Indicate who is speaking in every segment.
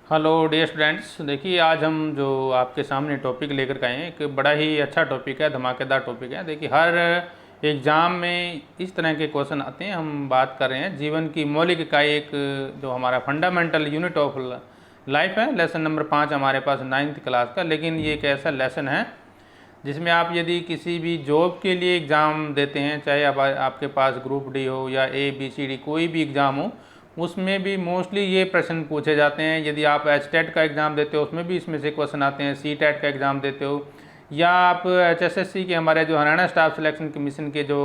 Speaker 1: Hello dear students, देखिए आज हम जो आपके सामने टॉपिक लेकर के आए हैं एक बड़ा ही अच्छा टॉपिक है, धमाकेदार टॉपिक है। देखिए हर एग्ज़ाम में इस तरह के क्वेश्चन आते हैं। हम बात कर रहे हैं जीवन की मौलिक इकाई, एक जो हमारा फंडामेंटल यूनिट ऑफ लाइफ है, लेसन नंबर 5 हमारे पास 9th क्लास का। लेकिन ये एक ऐसा लेसन है जिसमें आप यदि किसी भी जॉब के लिए एग्ज़ाम देते हैं, चाहे आपके पास ग्रुप डी हो या ABCD कोई भी एग्ज़ाम हो, उसमें भी मोस्टली ये प्रश्न पूछे जाते हैं। यदि आप HTET का एग्ज़ाम देते हो उसमें भी इसमें से क्वेश्चन आते हैं। CTET का एग्ज़ाम देते हो या आप HSSC के हमारे जो हरियाणा स्टाफ सिलेक्शन कमीशन के जो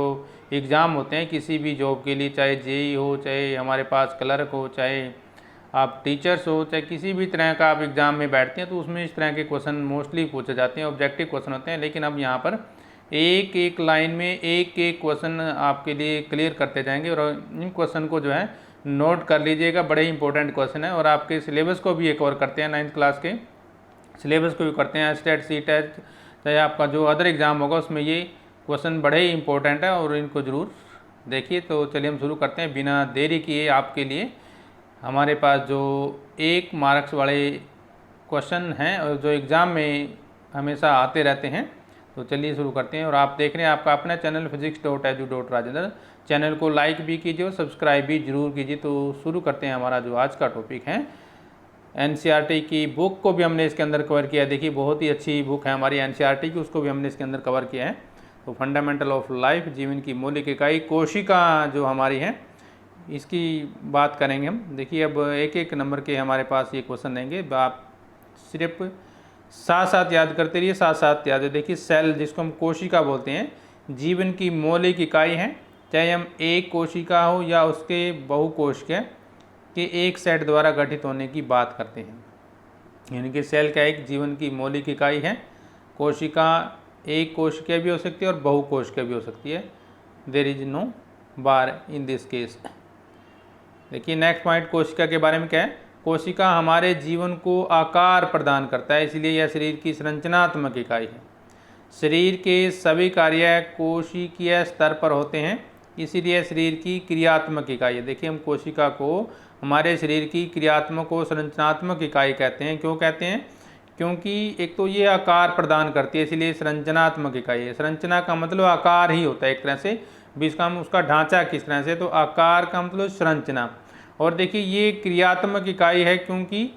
Speaker 1: एग्ज़ाम होते हैं किसी भी जॉब के लिए, चाहे JEE हो, चाहे हमारे पास क्लर्क हो, चाहे आप टीचर्स हो, चाहे किसी भी तरह का आप एग्ज़ाम में बैठते हैं, तो उसमें इस तरह के क्वेश्चन मोस्टली पूछे जाते हैं, ऑब्जेक्टिव क्वेश्चन होते हैं। लेकिन अब यहाँ पर एक एक लाइन में एक एक क्वेश्चन आपके लिए क्लियर करते जाएंगे और इन क्वेश्चन को जो है नोट कर लीजिएगा। बड़े ही इंपॉर्टेंट क्वेश्चन है और आपके सिलेबस को भी ये कवर करते हैं। 9th क्लास के सिलेबस को भी करते हैं। STET CTET चाहे आपका जो अदर एग्ज़ाम होगा उसमें ये क्वेश्चन बड़े ही इंपॉर्टेंट है और इनको ज़रूर देखिए। तो चलिए हम शुरू करते हैं बिना देरी किए। आपके लिए हमारे पास जो 1 मार्क्स वाले क्वेश्चन हैं और जो एग्ज़ाम में हमेशा आते रहते हैं, तो चलिए शुरू करते हैं। और आप देख रहे हैं आपका अपना चैनल physics.edu.rajendra। चैनल को लाइक भी कीजिए और सब्सक्राइब भी जरूर कीजिए। तो शुरू करते हैं। हमारा जो आज का टॉपिक है, NCERT की बुक को भी हमने इसके अंदर कवर किया है। देखिए बहुत ही अच्छी बुक है हमारी NCERT की, उसको भी हमने इसके अंदर कवर किया है। तो फंडामेंटल ऑफ लाइफ, जीवन की मौलिक इकाई, कोशिका जो हमारी है, इसकी बात करेंगे हम। देखिए अब एक एक नंबर के हमारे पास ये क्वेश्चन देंगे, आप सिर्फ साथ साथ याद करते रहिए, साथ साथ याद है। देखिए सेल, जिसको हम कोशिका बोलते हैं, जीवन की मौलिक इकाई है। चाहे हम एक कोशिका हो या उसके बहुकोशिका के एक सेट द्वारा गठित होने की बात करते हैं। यानी कि सेल का एक जीवन की मौलिक इकाई है। कोशिका एक कोशिका भी हो सकती है और बहुकोशिका भी हो सकती है। There is no bar in this case. देखिए नेक्स्ट पॉइंट कोशिका के बारे में क्या है। कोशिका हमारे जीवन को आकार प्रदान करता है, इसलिए यह शरीर की संरचनात्मक इकाई है। शरीर के सभी कार्य कोशिकीय स्तर पर होते हैं, इसीलिए शरीर की क्रियात्मक इकाई है। देखिए हम कोशिका को हमारे शरीर की क्रियात्मक और संरचनात्मक इकाई कहते हैं। क्यों कहते हैं? क्योंकि एक तो ये आकार प्रदान करती है, इसलिए संरचनात्मक इकाई है। संरचना का मतलब आकार ही होता है एक तरह से, भी इसका उसका ढांचा किस तरह से, तो आकार का मतलब संरचना। और देखिए ये क्रियात्मक इकाई है क्योंकि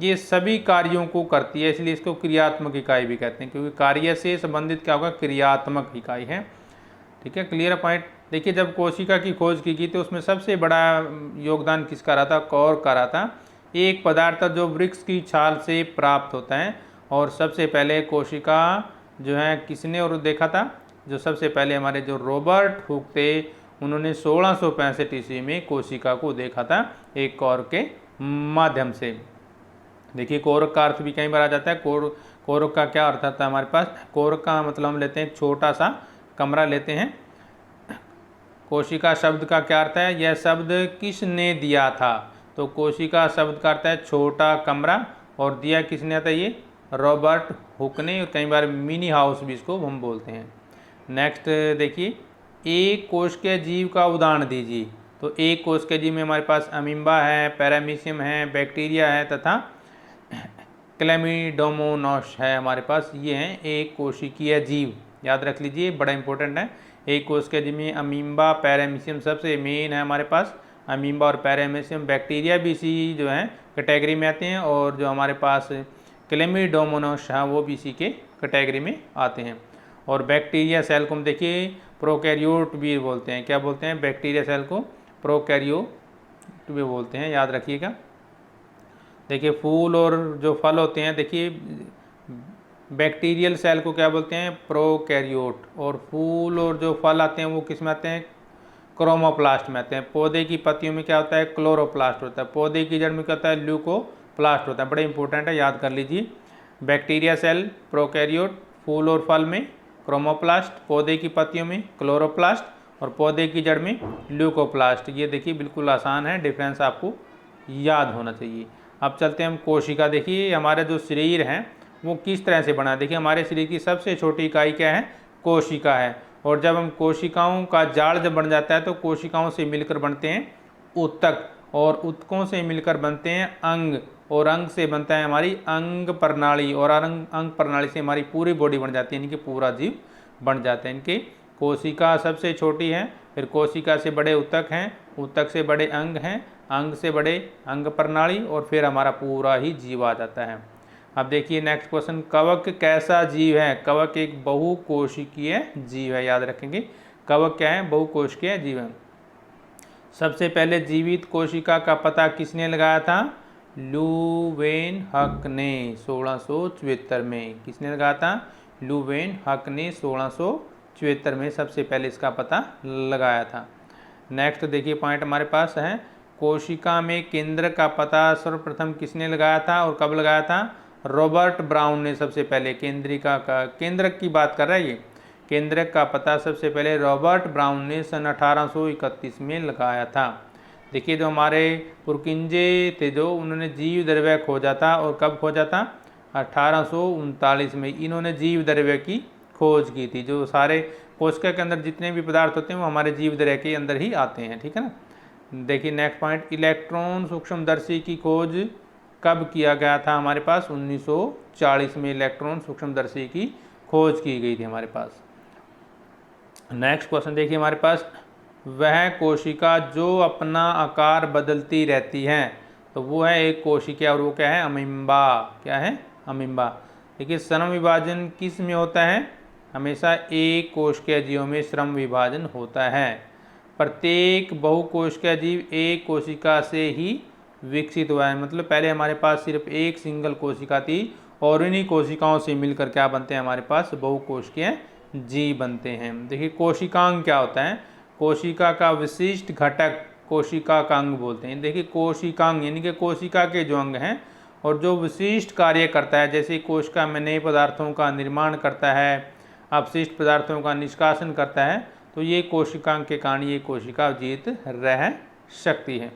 Speaker 1: ये सभी कार्यों को करती है, इसलिए इसको क्रियात्मक इकाई भी कहते हैं। क्योंकि कार्य से संबंधित क्या होगा, क्रियात्मक इकाई है। ठीक है, क्लियर पॉइंट। देखिए जब कोशिका की खोज की गई तो उसमें सबसे बड़ा योगदान किसका रहा था? कॉर्क का रहा था। एक पदार्थ जो वृक्ष की छाल से प्राप्त होता है और सबसे पहले कोशिका जो है किसने और देखा था? जो सबसे पहले हमारे जो रॉबर्ट हुक थे, उन्होंने 1665 ईस्वी में कोशिका को देखा था एक कॉर्क के माध्यम से। देखिए कोरक का अर्थ भी कई बार आ जाता है। कोरक का क्या अर्थ आता है हमारे पास? कोरक का मतलब हम लेते हैं छोटा सा कमरा लेते हैं। कोशिका शब्द का क्या अर्थ है? यह शब्द किसने दिया था? तो कोशिका शब्द का अर्थ है छोटा कमरा, और दिया किसने था? ये रॉबर्ट हुक ने। और कई बार मिनी हाउस भी इसको हम बोलते हैं। नेक्स्ट देखिए, एक कोश के जीव का उदाहरण दीजिए। तो एक कोश के जीव में हमारे पास अमीबा है, पैरामीशियम है, बैक्टीरिया है तथा क्लेमिडोमोनास है हमारे पास। ये हैं एक कोशिकीय जीव, याद रख लीजिए, बड़ा इंपॉर्टेंट है। एक कोश के जीव में अमीबा, पैरामीशियम सबसे मेन है हमारे पास। अमीबा और पैरामीशियम, बैक्टीरिया भी इसी जो है कैटेगरी में आते हैं, और जो हमारे पास क्लेमिडोमोनास है वो भी इसी के कैटेगरी में आते हैं। और बैक्टीरिया सेल को हम देखिए प्रोकैरियोट भी बोलते हैं। क्या बोलते हैं? बैक्टीरिया सेल को प्रोकैरियोट भी बोलते हैं, याद रखिएगा। देखिए फूल और जो फल होते हैं, देखिए बैक्टीरियल सेल को क्या बोलते हैं? प्रोकैरियोट। और फूल और जो फल आते हैं वो किस में आते हैं? क्रोमोप्लास्ट में आते हैं। पौधे की पत्तियों में क्या होता है? क्लोरोप्लास्ट होता है। पौधे की जड़ में क्या होता है? ल्यूकोप्लास्ट होता है। बड़े इंपॉर्टेंट है, याद कर लीजिए। बैक्टीरिया सेल प्रोकैरियोट, फूल और फल में क्रोमोप्लास्ट, पौधे की पत्तियों में क्लोरोप्लास्ट, और पौधे की जड़ में ल्यूकोप्लास्ट। ये देखिए बिल्कुल आसान है, डिफरेंस आपको याद होना चाहिए। अब चलते हैं हम कोशिका। देखिए हमारा जो शरीर है वो किस तरह से बना है। देखिए हमारे शरीर की सबसे छोटी इकाई क्या है? कोशिका है। और जब हम कोशिकाओं का जाल जब बन जाता है तो कोशिकाओं से मिलकर बनते हैं ऊतक, और उत्तकों से मिलकर बनते हैं अंग, और अंग से बनता है हमारी अंग प्रणाली, और अंग प्रणाली से हमारी पूरी बॉडी बन जाती है, यानी कि पूरा जीव बन जाता है। इनकी कोशिका सबसे छोटी है, फिर कोशिका से बड़े ऊतक हैं, ऊतक से बड़े अंग हैं, अंग से बड़े अंग प्रणाली, और फिर हमारा पूरा ही जीव आ जाता है। अब देखिए नेक्स्ट क्वेश्चन, कवक कैसा जीव है? कवक एक बहुकोशिकीय जीव है, याद रखेंगे। कवक क्या है? बहुकोशिकीय जीव है। सबसे पहले जीवित कोशिका का पता किसने लगाया था? लुवेनहक ने 1674 में। किसने लगाया था? लुवेनहक ने 1674 में सबसे पहले इसका पता लगाया था। नेक्स्ट देखिए पॉइंट हमारे पास है, कोशिका में केंद्र का पता सर्वप्रथम किसने लगाया था और कब लगाया था? रॉबर्ट ब्राउन ने सबसे पहले केंद्रिका का, केंद्रक की बात कर रहा है ये, केंद्रक का पता सबसे पहले रॉबर्ट ब्राउन ने सन 1831 में लगाया था। देखिए जो हमारे पुरकिंजे थे जो, उन्होंने जीव द्रव्य खोजा था, और कब खोजा था? 1839 में इन्होंने जीव द्रव्य की खोज की थी। जो सारे कोशिका के अंदर जितने भी पदार्थ होते हैं वो हमारे जीव द्रव्य के अंदर ही आते हैं, ठीक है ना। देखिए नेक्स्ट पॉइंट, इलेक्ट्रॉन सूक्ष्मदर्शी की खोज कब किया गया था हमारे पास? 1940 में इलेक्ट्रॉन सूक्ष्मदर्शी की खोज की गई थी हमारे पास। नेक्स्ट क्वेश्चन देखिए हमारे पास, वह कोशिका जो अपना आकार बदलती रहती है, तो वो है एक कोशिका, और वो क्या है? अमीबा। क्या है? अमीबा। देखिए श्रम विभाजन किस में होता है? हमेशा एक कोशिकीय जीवों में श्रम विभाजन होता है। प्रत्येक बहुकोशिकीय जीव एक कोशिका से ही विकसित हुआ है, मतलब पहले हमारे पास सिर्फ एक सिंगल कोशिका थी, और इन्हीं कोशिकाओं से मिलकर क्या बनते हैं? हमारे पास बहुकोशिकीय जीव बनते हैं। देखिए कोशिकांग क्या होता है? कोशिका का विशिष्ट घटक कोशिका का अंग बोलते हैं। देखिए कोशिकांग यानी कि कोशिका के जो अंग हैं और जो विशिष्ट कार्य करता है, जैसे कोशिका में नए पदार्थों का निर्माण करता है, अपशिष्ट पदार्थों का निष्कासन करता है, तो ये कोशिकांग के कारण ये कोशिका जीवित रह सकती है।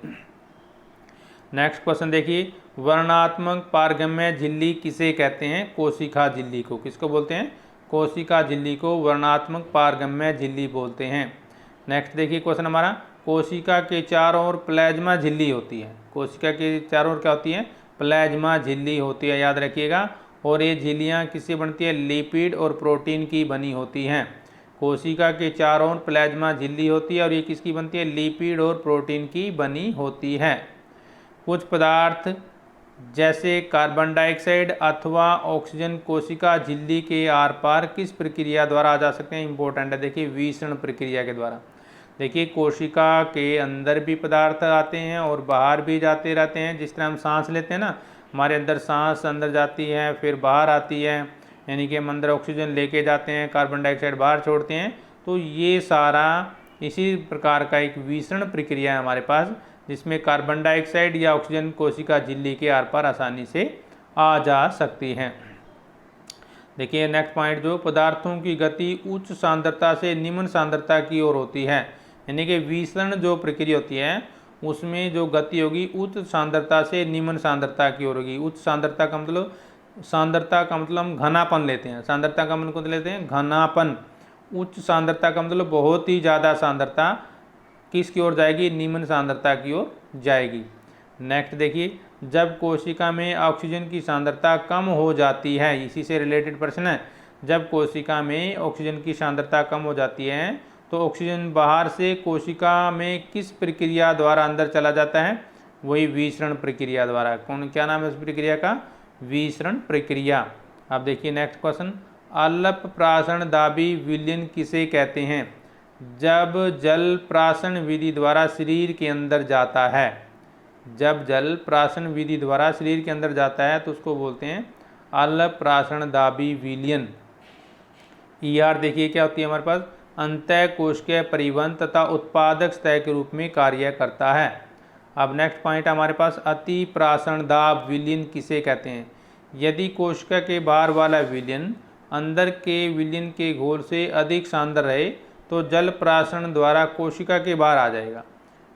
Speaker 1: नेक्स्ट क्वेश्चन देखिए, वर्णात्मक पारगम्य झिल्ली किसे कहते हैं? कोशिका झिल्ली को। किसको बोलते हैं? कोशिका झिल्ली को वर्णात्मक पारगम्य झिल्ली बोलते हैं। नेक्स्ट देखिए क्वेश्चन हमारा, कोशिका के चारों ओर प्लाज्मा झिल्ली होती है। कोशिका के चारों ओर क्या होती है? प्लाज्मा झिल्ली होती है, याद रखिएगा। और ये झिल्लियाँ किससे बनती है? लिपिड और प्रोटीन की बनी होती हैं। कोशिका के चारों ओर प्लाज्मा झिल्ली होती है, और ये किसकी बनती है? लिपिड और प्रोटीन की बनी होती है। कुछ पदार्थ जैसे कार्बन डाइऑक्साइड अथवा ऑक्सीजन कोशिका झिल्ली के आर पार किस प्रक्रिया द्वारा आ जा सकते हैं? इंपॉर्टेंट है, देखिए विसरण प्रक्रिया के द्वारा। देखिए कोशिका के अंदर भी पदार्थ आते हैं और बाहर भी जाते रहते हैं। जिस तरह हम सांस लेते हैं ना, हमारे अंदर सांस अंदर जाती है फिर बाहर आती है, यानी कि हम अंदर ऑक्सीजन लेके जाते हैं, कार्बन डाइऑक्साइड बाहर छोड़ते हैं। तो ये सारा इसी प्रकार का एक विसरण प्रक्रिया है हमारे पास, जिसमें कार्बन डाइऑक्साइड या ऑक्सीजन कोशिका झिल्ली के आर पार आसानी से आ जा सकती हैं। देखिए नेक्स्ट पॉइंट, जो पदार्थों की गति उच्च सांद्रता से निम्न सांद्रता की ओर होती है, यानी कि विसरण जो प्रक्रिया होती है उसमें जो गति होगी उच्च सांद्रता से निम्न सांद्रता की ओर होगी। उच्च सांद्रता का मतलब, सांद्रता का मतलब हम घनापन लेते हैं, सांद्रता का मतलब लेते हैं घनापन। उच्च सांद्रता का मतलब बहुत ही ज़्यादा सांद्रता किसकी ओर जाएगी? निम्न सांद्रता की ओर जाएगी। नेक्स्ट देखिए, जब कोशिका में ऑक्सीजन की सांद्रता कम हो जाती है, इसी से रिलेटेड प्रश्न है, जब कोशिका में ऑक्सीजन की सांद्रता कम हो जाती है तो ऑक्सीजन बाहर से कोशिका में किस प्रक्रिया द्वारा अंदर चला जाता है? वही विसरण प्रक्रिया द्वारा। कौन, क्या नाम है उस प्रक्रिया का? विसरण प्रक्रिया। अब देखिए नेक्स्ट क्वेश्चन, अल्प प्राशन दाबी विलयन किसे कहते हैं? जब जल प्राशन विधि द्वारा शरीर के अंदर जाता है, जब जल प्राशन विधि द्वारा शरीर के अंदर जाता है तो उसको बोलते हैं अल्प प्राशन दाबी विलयन। ईआर देखिए क्या होती है हमारे पास? अंतःकोशिकीय परिवहन तथा उत्पादक सतह के रूप में कार्य करता है। अब नेक्स्ट पॉइंट हमारे पास, अति प्राशन दाब विलयन किसे कहते हैं? यदि कोशिका के बाहर वाला विलयन अंदर के विलयन के घोल से अधिक सांद्र रहे तो जल प्राशन द्वारा कोशिका के बाहर आ जाएगा।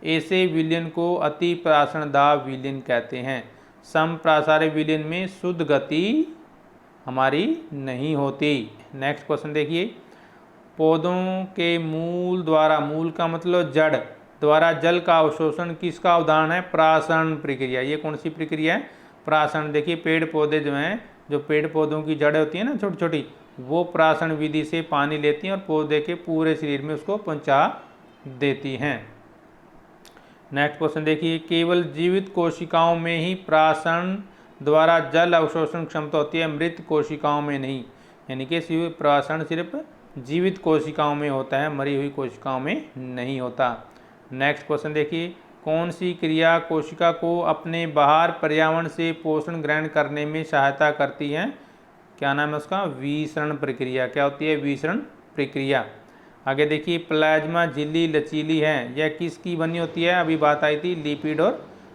Speaker 1: ऐसे विलयन को अति प्राशन दाब विलयन कहते हैं। समप्रासार्य विलयन में शुद्ध गति हमारी नहीं होती। नेक्स्ट क्वेश्चन देखिए, पौधों के मूल द्वारा, मूल का मतलब जड़ द्वारा जल का अवशोषण किसका उदाहरण है? प्रासरण प्रक्रिया। ये कौन सी प्रक्रिया है? प्रासरण। देखिए पेड़ पौधे जो हैं, जो पेड़ पौधों की जड़ें होती है ना छोटी छोटी, वो प्रासरण विधि से पानी लेती हैं और पौधे के पूरे शरीर में उसको पहुंचा देती हैं। नेक्स्ट क्वेश्चन देखिए, केवल जीवित कोशिकाओं में ही प्रासरण द्वारा जल अवशोषण क्षमता होती है, मृत कोशिकाओं में नहीं। यानी कि प्रासरण सिर्फ जीवित कोशिकाओं में होता है, मरी हुई कोशिकाओं में नहीं होता। नेक्स्ट क्वेश्चन देखिए, कौन सी क्रिया कोशिका को अपने बाहर पर्यावरण से पोषण ग्रहण करने में सहायता करती है? क्या नाम है उसका? विसरण प्रक्रिया। क्या होती है? विसरण प्रक्रिया। आगे देखिए, प्लाज्मा झिल्ली लचीली है, यह किसकी बनी होती है? अभी बात आई थी लिपिड और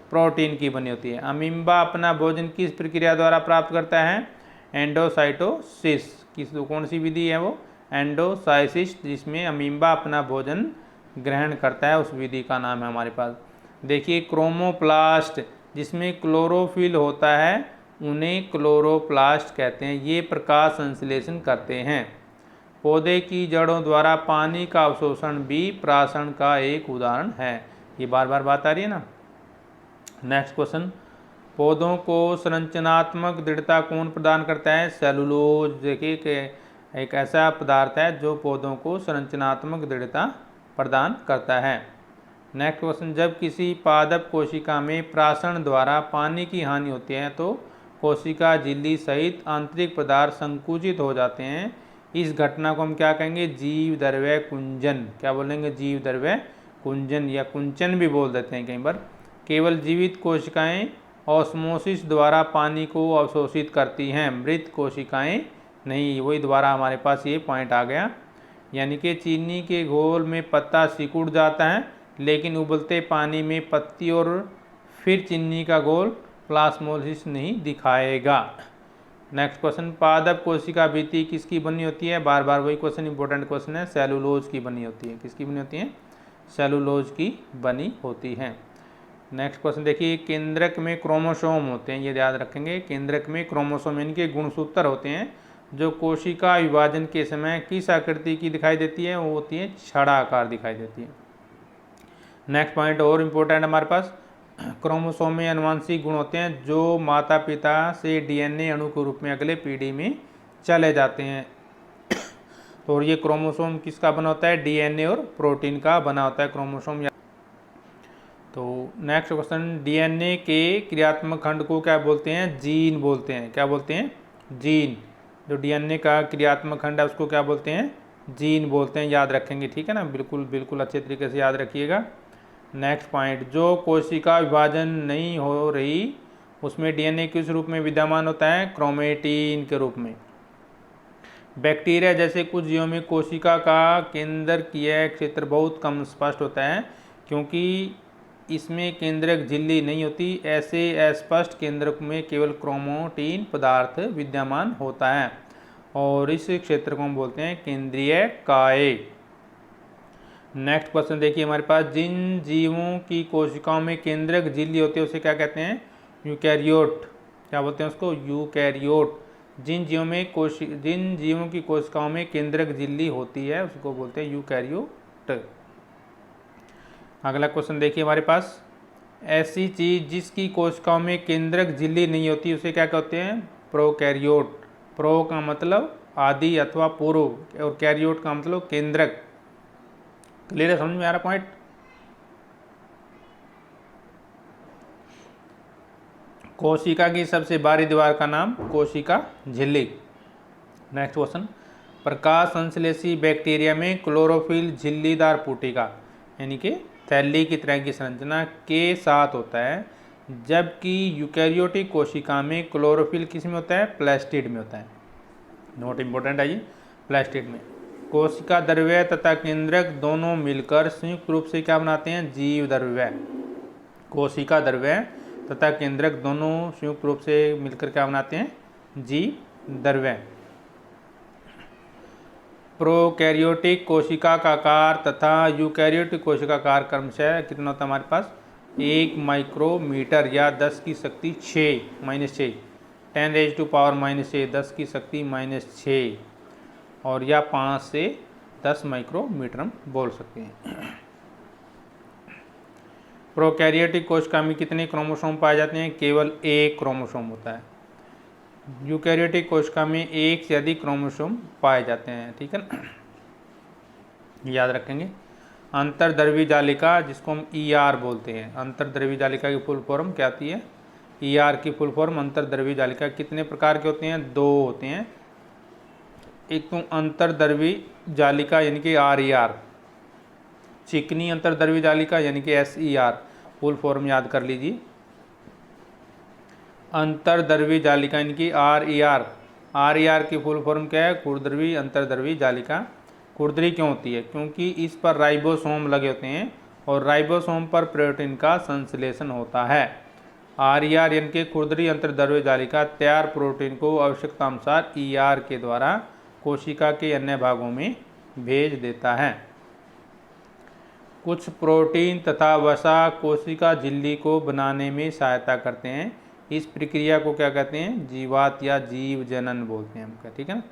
Speaker 1: प्रोटीन की बनी होती है। अमीबा अपना भोजन किस प्रक्रिया द्वारा प्राप्त करता है? एंडोसाइटोसिस। कौन सी विधि है वो? एंडोसाइसिस, जिसमें अमीबा अपना भोजन ग्रहण करता है, उस विधि का नाम है हमारे पास। देखिए क्रोमोप्लास्ट, जिसमें क्लोरोफिल होता है, उन्हें क्लोरोप्लास्ट कहते हैं। ये प्रकाश संश्लेषण करते हैं। पौधे की जड़ों द्वारा पानी का अवशोषण भी प्रासरण का एक उदाहरण है। ये बार बार बात आ रही है ना। नेक्स्ट क्वेश्चन, पौधों को संरचनात्मक दृढ़ता कौन प्रदान करता है? सेलुलोज। देखिए एक ऐसा पदार्थ है जो पौधों को संरचनात्मक दृढ़ता प्रदान करता है। नेक्स्ट क्वेश्चन, जब किसी पादप कोशिका में प्रासरण द्वारा पानी की हानि होती है तो कोशिका झिल्ली सहित आंतरिक पदार्थ संकुचित हो जाते हैं। इस घटना को हम क्या कहेंगे? जीव द्रव्य कुंजन। क्या बोलेंगे? जीव द्रव्य कुंजन, या कुंचन भी बोल देते हैं कई बार। केवल जीवित कोशिकाएं ऑस्मोसिस द्वारा पानी को अवशोषित करती हैं, मृत कोशिकाएं नहीं। वही दोबारा हमारे पास ये पॉइंट आ गया। यानी कि चीनी के घोल में पत्ता सिकुड़ जाता है, लेकिन उबलते पानी में पत्ती और फिर चीनी का घोल प्लास्मोसिस नहीं दिखाएगा। नेक्स्ट क्वेश्चन, पादप कोशिका भित्ति किसकी बनी होती है? बार बार वही क्वेश्चन, इंपॉर्टेंट क्वेश्चन है। सेलुलोज की बनी होती है। किसकी बनी होती है? सेलुलोज की बनी होती है। नेक्स्ट क्वेश्चन देखिए, केंद्रक में क्रोमोसोम होते हैं, ये याद रखेंगे। केंद्रक में क्रोमोसोम इनके गुणसूत्र होते हैं, जो कोशिका विभाजन के समय किस आकृति की दिखाई देती है? वो होती है छड़ाकार दिखाई देती है। नेक्स्ट पॉइंट और इम्पोर्टेंट हमारे पास, क्रोमोसोम में अनुवांशिक गुण होते हैं जो माता पिता से डीएनए अणु के रूप में अगले पीढ़ी में चले जाते हैं। तो ये क्रोमोसोम किसका बना होता है? डीएनए और प्रोटीन का बना होता है क्रोमोसोम। तो नेक्स्ट क्वेश्चन, डीएनए के क्रियात्मक खंड को क्या बोलते हैं? जीन बोलते हैं। क्या बोलते हैं? जीन। जो डीएनए का क्रियात्मक खंड है उसको क्या बोलते हैं? जीन बोलते हैं। याद रखेंगे, ठीक है ना। बिल्कुल बिल्कुल अच्छे तरीके से याद रखिएगा। नेक्स्ट पॉइंट, जो कोशिका विभाजन नहीं हो रही उसमें डीएनए किस रूप में विद्यमान होता है? क्रोमेटिन के रूप में। बैक्टीरिया जैसे कुछ जीवों में कोशिका का केंद्रकीय क्षेत्र बहुत कम स्पष्ट होता है, क्योंकि इसमें केंद्रक झिल्ली नहीं होती। ऐसे अस्पष्ट केंद्रक में केवल क्रोमेटिन पदार्थ विद्यमान होता है, और इस क्षेत्र को हम बोलते हैं केंद्रीय काय। नेक्स्ट क्वेश्चन देखिए हमारे पास, जिन जीवों की कोशिकाओं में केंद्रक झिल्ली होती है उसे क्या कहते हैं? यूकैरियोट। क्या बोलते हैं उसको? यूकैरियोट। जिन जीवों की कोशिकाओं में केंद्रक झिल्ली होती है उसको बोलते हैं यूकैरियोट। अगला क्वेश्चन देखिए हमारे पास, ऐसी चीज जिसकी कोशिकाओं में केंद्रक झिल्ली नहीं होती उसे क्या कहते हैं? प्रोकैरियोट। प्रो का मतलब आदि अथवा पूर्व, और कैरियोट का मतलब केंद्रक। क्लियर है? समझ में आ रहा पॉइंट? कोशिका की सबसे बाहरी दीवार का नाम कोशिका झिल्ली। नेक्स्ट क्वेश्चन, प्रकाश संश्लेषी बैक्टीरिया में क्लोरोफिल झिल्लीदार पुटिका यानी कि थैली की तरह की संरचना के साथ होता है, जबकि यूकैरियोटिक कोशिका में क्लोरोफिल किस में होता है? प्लास्टिड में होता है। नोट इंपॉर्टेंट है ये, प्लास्टिड में। कोशिका द्रव्य तथा केंद्रक दोनों मिलकर संयुक्त रूप से क्या बनाते हैं? जीव द्रव्य। कोशिका द्रव्य तथा केंद्रक दोनों संयुक्त रूप से मिलकर क्या बनाते हैं? जीव द्रव्य। प्रोकैरियोटिक कोशिका का आकार तथा यूकैरियोटिक कोशिका का आकार क्रमशः कितना होता है हमारे पास? 1 माइक्रोमीटर या 10 की शक्ति 6 -6, 10⁻⁻6, 10 की शक्ति -6, और या 5 से 10 माइक्रोमीटर हम बोल सकते हैं। प्रोकैरियोटिक कोशिका में कितने क्रोमोसोम पाए जाते हैं? केवल एक क्रोमोसोम होता है। यूकैरियोटिक कोशिका में एक से अधिक क्रोमोसोम पाए जाते हैं। ठीक है ना, याद रखेंगे। अंतर्द्रव्यी जालिका, जिसको हम ER बोलते हैं, अंतर्द्रव्यी जालिका की फुल फॉर्म क्या आती है? ER की फुल फॉर्म अंतर्द्रव्यी जालिका। कितने प्रकार के होते हैं? 2 होते हैं। एक तो अंतर्द्रव्यी जालिका यानी कि RER, चिकनी अंतर्द्रव्यी जालिका यानी कि SER। फुल फॉर्म याद कर लीजिए। अंतर्द्रव्यी जालिका यानी कि RER। RER की फुल फॉर्म क्या है? खुरद्रवी अंतर्द्रव्यी जालिका। खुरदरी क्यों होती है? क्योंकि इस पर राइबोसोम लगे होते हैं और राइबोसोम पर प्रोटीन का संश्लेषण होता है। RER यानी कि खुरदरी अंतर्द्रव्यी जालिका तैयार प्रोटीन को आवश्यकतानुसार ER के द्वारा कोशिका के अन्य भागों में भेज देता है। कुछ प्रोटीन तथा वसा कोशिका झिल्ली को बनाने में सहायता करते हैं। इस प्रक्रिया को क्या कहते हैं? जीवात या जीव जनन बोलते हैं हम। ठीक है ना।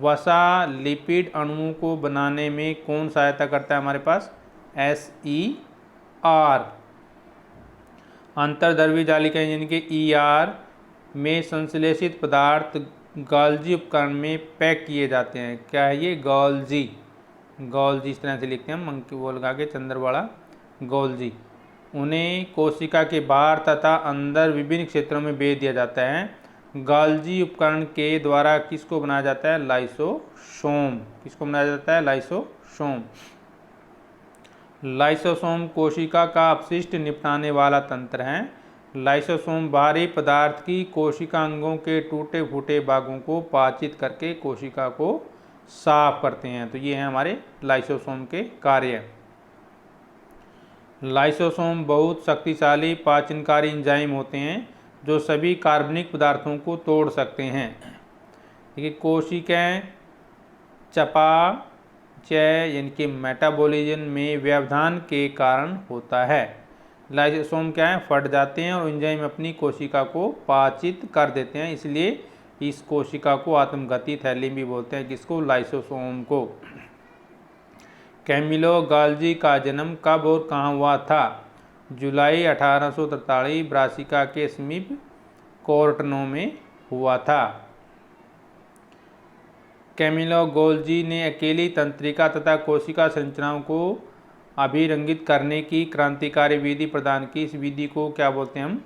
Speaker 1: वसा लिपिड अणुओं को बनाने में कौन सहायता करता है हमारे पास? SER। अंतर्द्रव्यी जालिका यानी कि ER में संश्लेषित पदार्थ गॉल्जी उपकरण में पैक किए जाते हैं। क्या है ये? गॉल्जी। गॉल्जी इस तरह से लिखते हैं, मंकी वो लगा के चंद्रवाड़ा, गॉल्जी। उन्हें कोशिका के बाहर तथा अंदर विभिन्न क्षेत्रों में भेज दिया जाता है। गॉल्जी उपकरण के द्वारा किसको बनाया जाता है? लाइसोसोम। किसको बनाया जाता है? लाइसोसोम। लाइसोसोम कोशिका का अपशिष्ट निपटाने वाला तंत्र है। लाइसोसोम बाहरी पदार्थ की कोशिका अंगों के टूटे फूटे भागों को पाचित करके कोशिका को साफ करते हैं। तो ये हैं हमारे लाइसोसोम के कार्य। लाइसोसोम बहुत शक्तिशाली पाचनकारी एंजाइम होते हैं जो सभी कार्बनिक पदार्थों को तोड़ सकते हैं। देखिए, कोशिकाएं चयापचय यानी कि मेटाबॉलिज्म में व्यवधान के कारण होता है। लाइसोसोम क्या है? फट जाते हैं और एंजाइम अपनी कोशिका को पाचित कर देते हैं, इसलिए इस कोशिका को आत्मघाती थैली भी बोलते हैं। किसको? लाइसोसोम को। कैमिलो गॉल्जी का जन्म कब और कहाँ हुआ था? जुलाई 1843 ब्रासिका के समीप कोर्टनो में हुआ था। कैमिलो गॉल्जी ने अकेली तंत्रिका तथा कोशिका संरचनाओं को अभिरंगित करने की क्रांतिकारी विधि प्रदान की। इस विधि को क्या बोलते हैं हम?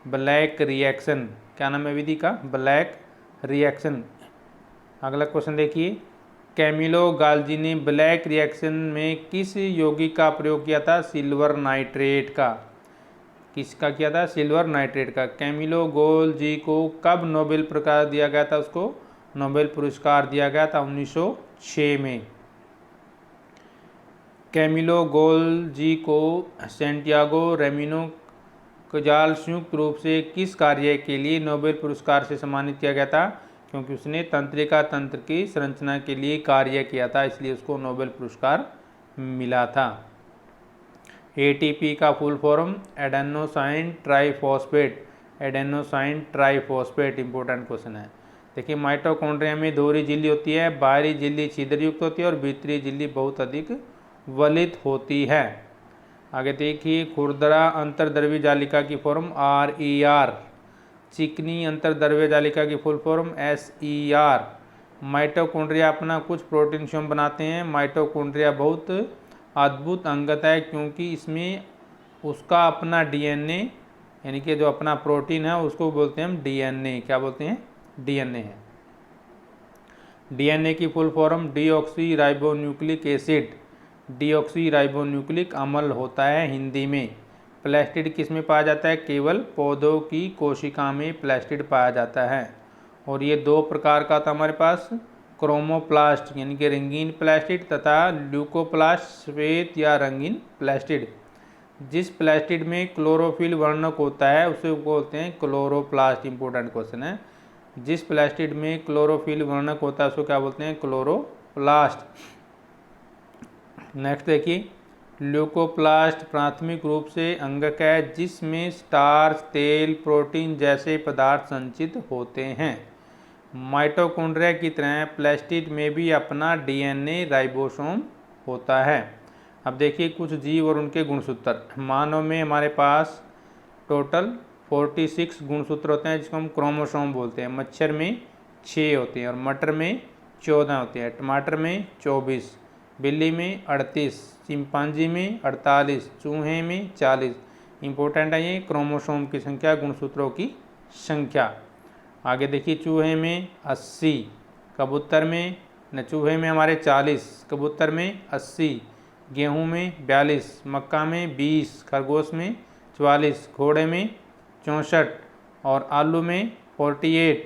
Speaker 1: Black reaction. क्या नाम है विधि का? Black reaction. अगला क्वेश्चन देखिए, कैमिलो गॉल्जी ने ब्लैक रिएक्शन में किस यौगिक का प्रयोग किया था? सिल्वर नाइट्रेट का। किसका किया था? सिल्वर नाइट्रेट का। कैमिलो गॉल्जी को कब नोबेल पुरस्कार दिया गया था? उसको नोबेल पुरस्कार दिया गया था 1906 में। कैमिलो गॉल्जी को सैंटियागो रेमिनो कजाल संयुक्त रूप से किस कार्य के लिए नोबेल पुरस्कार से सम्मानित किया गया था? क्योंकि उसने तंत्रिका तंत्र की संरचना के लिए कार्य किया था, इसलिए उसको नोबेल पुरस्कार मिला था। ATP का full form adenosine triphosphate. Adenosine triphosphate important question है। देखिए, माइटोकॉन्ड्रिया में दोहरी झिल्ली होती है, बाहरी झिल्ली छिद्रयुक्त होती है और भीतरी झिल्ली बहुत अधिक वलित होती है। आगे देखिए, खुरदरा अंतर्द्रव्यी जालिका की फॉर्म RER। चिकनी अंतर्द्रव्य जालिका की फुल फॉर्म SER। माइटोकॉन्ड्रिया अपना कुछ प्रोटीन स्वयं बनाते हैं। माइटोकॉन्ड्रिया बहुत अद्भुत अंगत है क्योंकि इसमें उसका अपना DNA यानी कि जो अपना प्रोटीन है उसको बोलते हैं हम DNA। क्या बोलते हैं? DNA है। DNA की full form deoxy ribonucleic acid. Deoxy ribonucleic अम्ल होता है हिंदी में। प्लास्टिड किस में पाया जाता है? केवल पौधों की कोशिका में प्लास्टिड पाया जाता है। और ये 2 प्रकार का था हमारे पास, क्रोमोप्लास्ट यानी कि रंगीन प्लास्टिड तथा ल्यूकोप्लास्ट श्वेत या रंगीन प्लास्टिड। जिस प्लास्टिड में क्लोरोफिल वर्णक होता है उसे बोलते हैं क्लोरोप्लास्ट। इंपॉर्टेंट क्वेश्चन है। जिस प्लास्टिड में क्लोरोफिल वर्णक होता है उसको क्या बोलते हैं? क्लोरोप्लास्ट। नेक्स्ट देखिए, ल्यूकोप्लास्ट प्राथमिक रूप से अंगक है जिसमें स्टार्च, तेल, प्रोटीन जैसे पदार्थ संचित होते हैं। माइटोकॉन्ड्रिया की तरह प्लास्टिड में भी अपना DNA राइबोसोम होता है। अब देखिए कुछ जीव और उनके गुणसूत्र। मानव में हमारे पास टोटल 46 गुणसूत्र होते हैं जिसको हम क्रोमोसोम बोलते हैं। मच्छर में 6 होते हैं और मटर में 14 होते हैं, टमाटर में 24, बिल्ली में 38, चिंपांजी में 48, चूहे में 40। इम्पोर्टेंट है ये क्रोमोसोम की संख्या, गुणसूत्रों की संख्या। आगे देखिए चूहे में 80, कबूतर में चूहे में हमारे 40, कबूतर में 80, गेहूं में 42, मक्का में 20, खरगोश में 44, घोड़े में 64 और आलू में 48,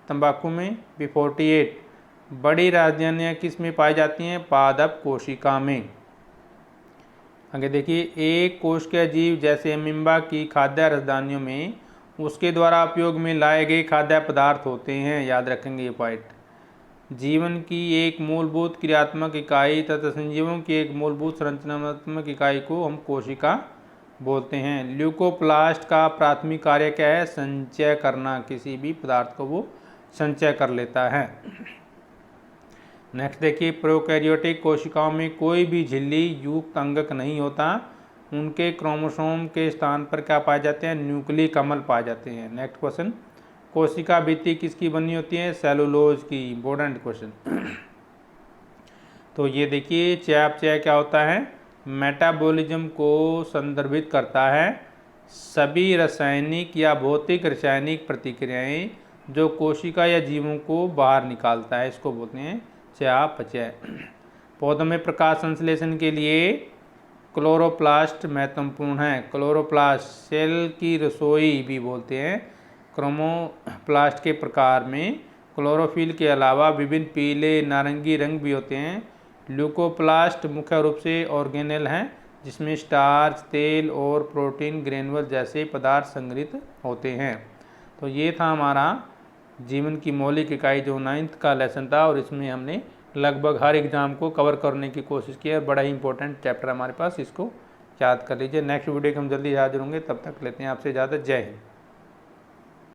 Speaker 1: तंबाकू में भी 48। बड़ी राजधानियाँ किस में पाई जाती हैं? पादप कोशिका में। आगे देखिए एक कोश के जीव जैसे अमीबा की खाद्य राजधानियों में उसके द्वारा उपयोग में लाए गए खाद्य पदार्थ होते हैं। याद रखेंगे ये पॉइंट। जीवन की एक मूलभूत क्रियात्मक इकाई तथा संजीवों की एक मूलभूत संरचनात्मक इकाई को हम कोशिका बोलते हैं। ल्यूकोप्लास्ट का प्राथमिक कार्य क्या है? संचय करना। किसी भी पदार्थ को वो संचय कर लेता है। नेक्स्ट देखिए प्रोकैरियोटिक कोशिकाओं में कोई भी झिल्ली युक्त अंगक नहीं होता। उनके क्रोमोसोम के स्थान पर क्या पाए जाते हैं? न्यूक्लिक अम्ल पाए जाते हैं। नेक्स्ट क्वेश्चन, कोशिका भित्ति किसकी बनी होती है? सेलुलोज की। Important question. तो ये देखिए चयापचय क्या होता है? मेटाबॉलिज्म को संदर्भित करता है। सभी रासायनिक या भौतिक रासायनिक प्रतिक्रियाएं जो कोशिका या जीवों को बाहर निकालता है, इसको बोलते हैं चयापचय। पौधों में प्रकाश संश्लेषण के लिए क्लोरोप्लास्ट महत्वपूर्ण है। क्लोरोप्लास्ट सेल की रसोई भी बोलते हैं। क्रोमोप्लास्ट के प्रकार में क्लोरोफिल के अलावा विभिन्न पीले नारंगी रंग भी होते हैं। ल्यूकोप्लास्ट मुख्य रूप से ऑर्गेनेल हैं जिसमें स्टार्च, तेल और प्रोटीन ग्रेनुअल जैसे पदार्थ संग्रहित होते हैं। तो ये था हमारा जीवन की मौलिक इकाई जो 9th का लेसन था और इसमें हमने लगभग हर एग्जाम को कवर करने की कोशिश की है। बड़ा ही इंपॉर्टेंट चैप्टर हमारे पास, इसको याद कर लीजिए। नेक्स्ट वीडियो के हम जल्दी हाजिर होंगे, तब तक लेते हैं आपसे इजाज़त। जय हिंद।